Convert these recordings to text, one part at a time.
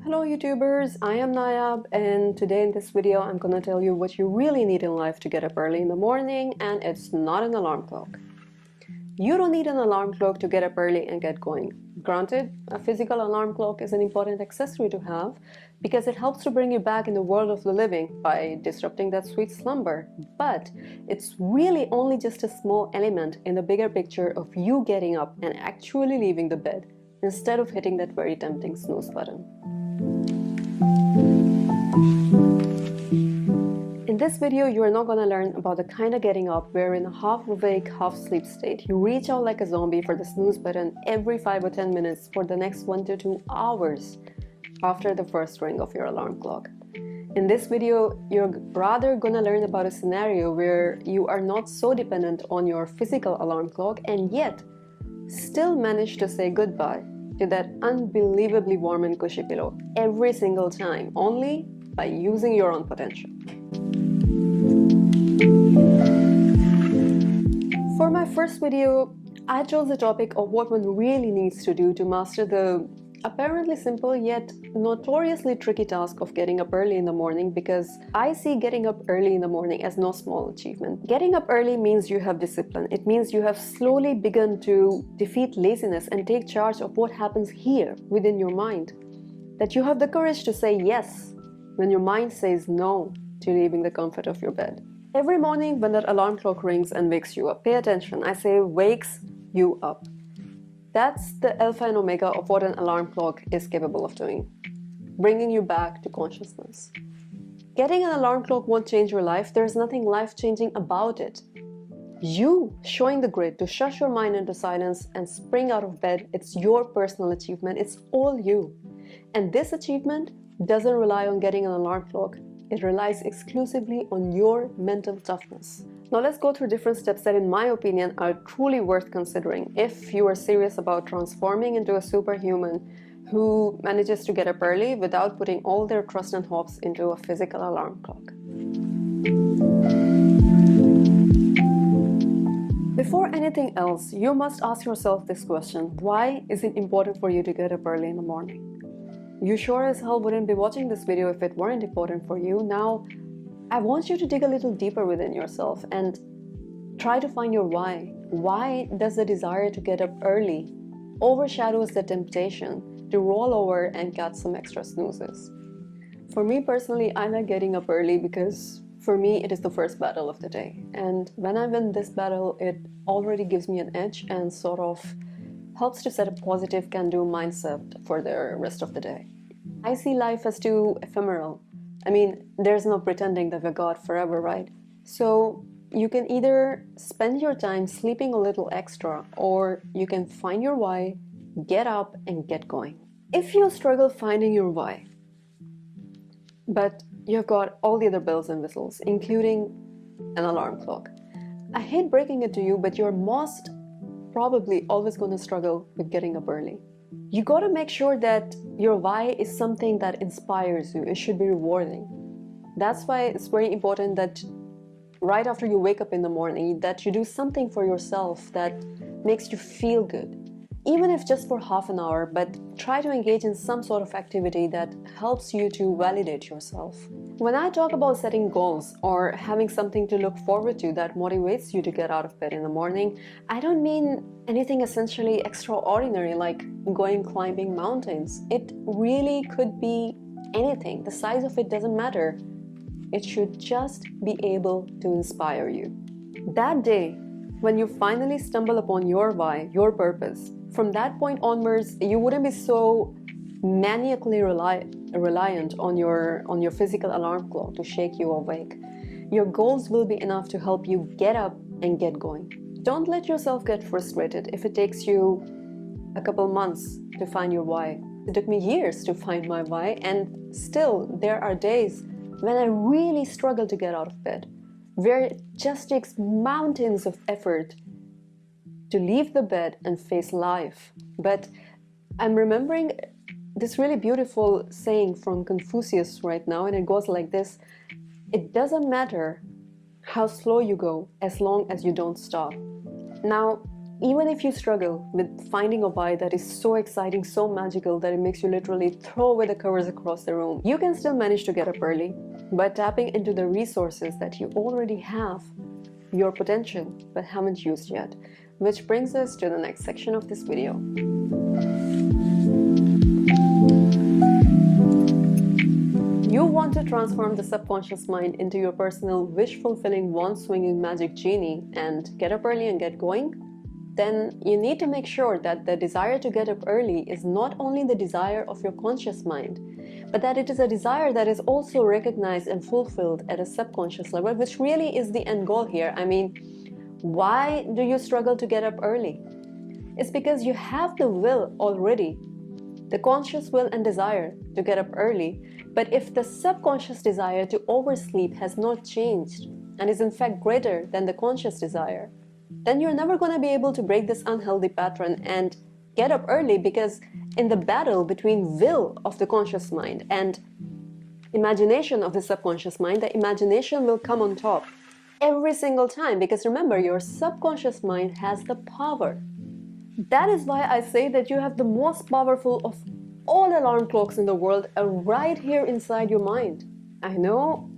Hello YouTubers, I am Nayab, and today in this video I'm gonna tell you what you really need in life to get up early in the morning, and it's not an alarm clock. You don't need an alarm clock to get up early and get going. Granted, a physical alarm clock is an important accessory to have because it helps to bring you back in the world of the living by disrupting that sweet slumber, but it's really only just a small element in the bigger picture of you getting up and actually leaving the bed instead of hitting that very tempting snooze button. In this video, you are not going to learn about the kind of getting up where in a half-awake, half-sleep state, you reach out like a zombie for the snooze button every 5 or 10 minutes for the next 1 to 2 hours after the first ring of your alarm clock. In this video, you're rather going to learn about a scenario where you are not so dependent on your physical alarm clock and yet still manage to say goodbye to that unbelievably warm and cushy pillow every single time, only by using your own potential. For my first video, I chose the topic of what one really needs to do to master the apparently simple yet notoriously tricky task of getting up early in the morning, because I see getting up early in the morning as no small achievement. Getting up early means you have discipline. It means you have slowly begun to defeat laziness and take charge of what happens here within your mind. That you have the courage to say yes when your mind says no to leaving the comfort of your bed. Every morning when that alarm clock rings and wakes you up, pay attention. I say wakes you up. That's the alpha and omega of what an alarm clock is capable of doing, bringing you back to consciousness. Getting an alarm clock won't change your life. There's nothing life-changing about it. You showing the grit to shush your mind into silence and spring out of bed, it's your personal achievement. It's all you. And this achievement doesn't rely on getting an alarm clock. It relies exclusively on your mental toughness. Now let's go through different steps that, in my opinion, are truly worth considering if you are serious about transforming into a superhuman who manages to get up early without putting all their trust and hopes into a physical alarm clock. Before anything else, you must ask yourself this question: why is it important for you to get up early in the morning? You sure as hell wouldn't be watching this video if it weren't important for you. Now, I want you to dig a little deeper within yourself and try to find your why. Why does the desire to get up early overshadows the temptation to roll over and catch some extra snoozes? For me personally, I like getting up early because for me it is the first battle of the day. And when I win this battle, it already gives me an edge and sort of helps to set a positive can-do mindset for the rest of the day. I see life as too ephemeral. I mean, there's no pretending that we're God forever, right? So you can either spend your time sleeping a little extra, or you can find your why, get up and get going. If you struggle finding your why, but you've got all the other bells and whistles, including an alarm clock, I hate breaking it to you, but you're most probably always going to struggle with getting up early. You got to make sure that your why is something that inspires you. It should be rewarding. That's why it's very important that right after you wake up in the morning, that you do something for yourself that makes you feel good. Even if just for half an hour, but try to engage in some sort of activity that helps you to validate yourself. When I talk about setting goals or having something to look forward to that motivates you to get out of bed in the morning, I don't mean anything essentially extraordinary like going climbing mountains. It really could be anything. The size of it doesn't matter. It should just be able to inspire you. That day, when you finally stumble upon your why, your purpose, from that point onwards, you wouldn't be so maniacally reliant on your physical alarm clock to shake you awake. Your goals will be enough to help you get up and get going. Don't let yourself get frustrated if it takes you a couple months to find your why. It took me years to find my why, and still there are days when I really struggle to get out of bed, where it just takes mountains of effort to leave the bed and face life. But I'm remembering this really beautiful saying from Confucius right now, and it goes like this: it doesn't matter how slow you go as long as you don't stop. Now, Even if you struggle with finding a why that is so exciting, so magical that it makes you literally throw away the covers across the room, you can still manage to get up early by tapping into the resources that you already have, your potential, but haven't used yet. Which brings us to the next section of this video. You want to transform the subconscious mind into your personal wish-fulfilling, wand-swinging magic genie and get up early and get going? Then you need to make sure that the desire to get up early is not only the desire of your conscious mind, but that it is a desire that is also recognized and fulfilled at a subconscious level, which really is the end goal here. I mean, why do you struggle to get up early? It's because you have the will already, the conscious will and desire to get up early, but if the subconscious desire to oversleep has not changed and is in fact greater than the conscious desire, then you're never going to be able to break this unhealthy pattern and get up early, because in the battle between will of the conscious mind and imagination of the subconscious mind, the imagination will come on top every single time, because remember, your subconscious mind has the power. That is why I say that you have the most powerful of all alarm clocks in the world right here inside your mind. I know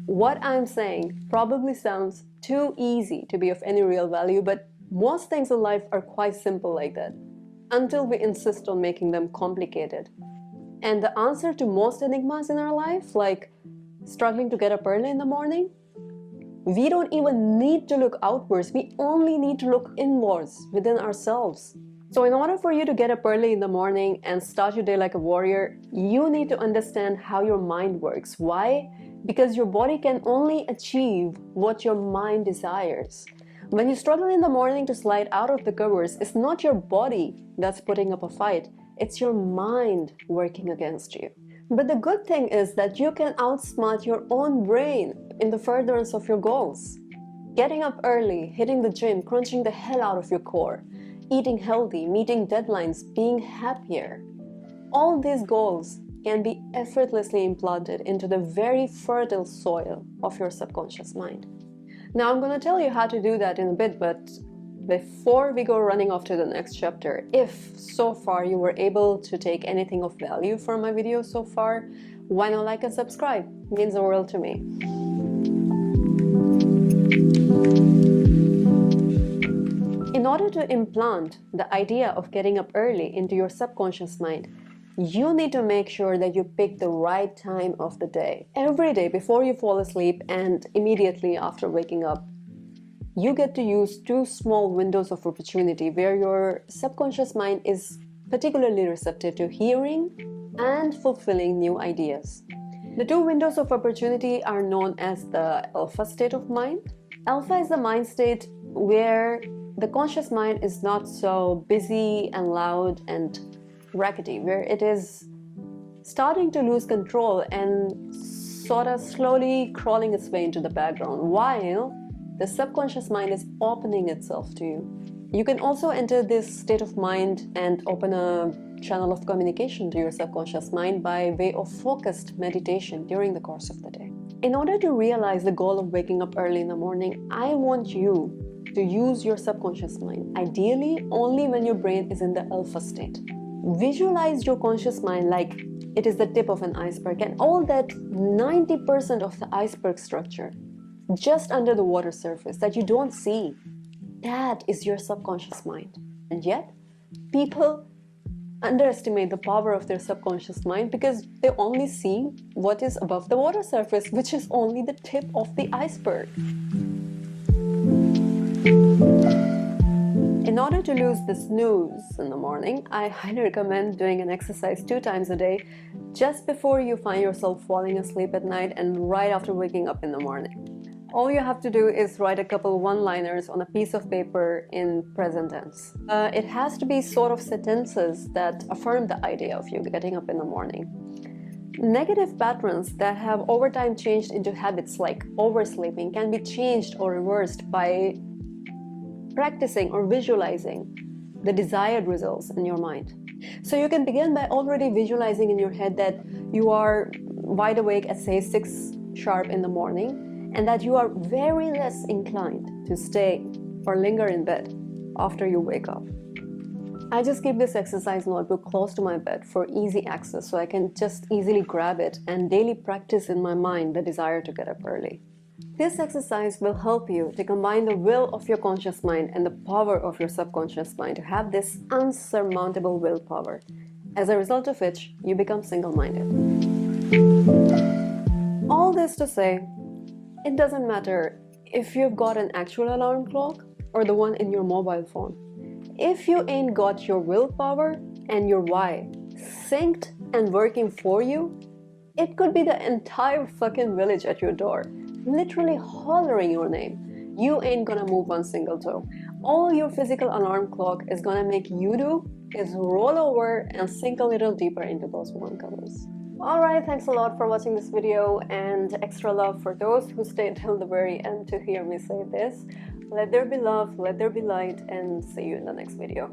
what I'm saying probably sounds too easy to be of any real value, but most things in life are quite simple like that, until we insist on making them complicated. And the answer to most enigmas in our life, like struggling to get up early in the morning, we don't even need to look outwards. We only need to look inwards within ourselves. So in order for you to get up early in the morning and start your day like a warrior, you need to understand how your mind works. Why? Because your body can only achieve what your mind desires. When you struggle in the morning to slide out of the covers, it's not your body that's putting up a fight. It's your mind working against you. But the good thing is that you can outsmart your own brain in the furtherance of your goals. Getting up early, hitting the gym, crunching the hell out of your core, eating healthy, meeting deadlines, being happier. All these goals can be effortlessly implanted into the very fertile soil of your subconscious mind. Now I'm going to tell you how to do that in a bit, but before we go running off to the next chapter, if so far you were able to take anything of value from my video so far, why not like and subscribe? It means the world to me. In order to implant the idea of getting up early into your subconscious mind, you need to make sure that you pick the right time of the day. Every day before you fall asleep and immediately after waking up, you get to use two small windows of opportunity where your subconscious mind is particularly receptive to hearing and fulfilling new ideas. The two windows of opportunity are known as the alpha state of mind. Alpha is the mind state where the conscious mind is not so busy and loud and rackety, where it is starting to lose control and sort of slowly crawling its way into the background, while the subconscious mind is opening itself to you. You can also enter this state of mind and open a channel of communication to your subconscious mind by way of focused meditation during the course of the day. In order to realize the goal of waking up early in the morning, I want you to use your subconscious mind, ideally only when your brain is in the alpha state. Visualize your conscious mind like it is the tip of an iceberg, and all that 90% of the iceberg structure just under the water surface that you don't see, that is your subconscious mind. And yet, people underestimate the power of their subconscious mind because they only see what is above the water surface, which is only the tip of the iceberg. In order to lose the snooze in the morning, I highly recommend doing an exercise 2 times a day, just before you find yourself falling asleep at night and right after waking up in the morning. All you have to do is write a couple one-liners on a piece of paper in present tense. It has to be sort of sentences that affirm the idea of you getting up in the morning. Negative patterns that have over time changed into habits like oversleeping can be changed or reversed by practicing or visualizing the desired results in your mind. So you can begin by already visualizing in your head that you are wide awake at say 6 sharp in the morning, and that you are very less inclined to stay or linger in bed. after you wake up. I just keep this exercise notebook close to my bed for easy access so I can just easily grab it and daily practice in my mind the desire to get up early. This exercise will help you to combine the will of your conscious mind and the power of your subconscious mind to have this unsurmountable willpower, as a result of which you become single-minded. All this to say, it doesn't matter if you've got an actual alarm clock or the one in your mobile phone. If you ain't got your willpower and your why synced and working for you, it could be the entire fucking village at your door, literally hollering your name. You ain't gonna move one single toe. All your physical alarm clock is gonna make you do is roll over and sink a little deeper into those warm covers. Alright, thanks a lot for watching this video, and extra love for those who stayed till the very end to hear me say this. Let there be love, let there be light, and see you in the next video.